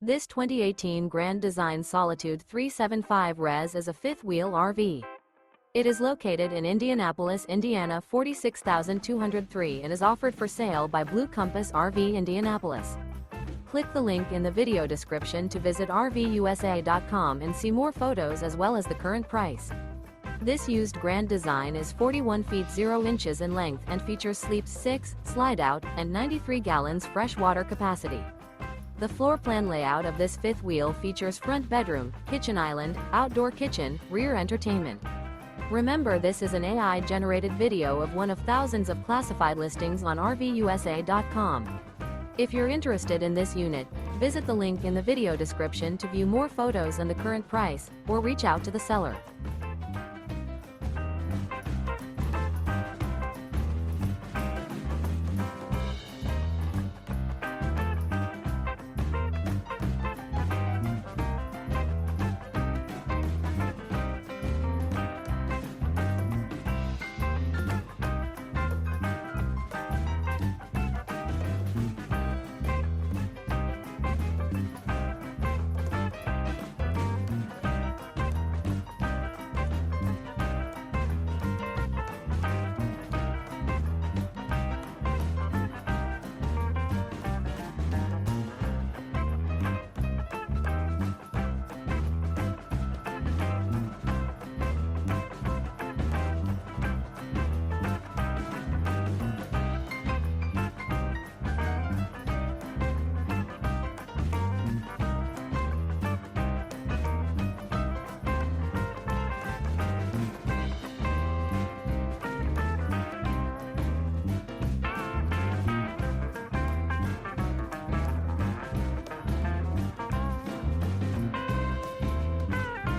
This 2018 Grand Design Solitude 375 Res is a fifth-wheel RV. It is located in Indianapolis, Indiana 46203 and is offered for sale by Blue Compass RV Indianapolis. Click the link in the video description to visit RVUSA.com and see more photos as well as the current price. This used Grand Design is 41 feet 0 inches in length and features sleeps 6, slide-out, and 93 gallons fresh water capacity. The floor plan layout of this fifth wheel features front bedroom, kitchen island, outdoor kitchen, rear entertainment. Remember, this is an AI-generated video of one of thousands of classified listings on RVUSA.com. If you're interested in this unit, visit the link in the video description to view more photos and the current price, or reach out to the seller.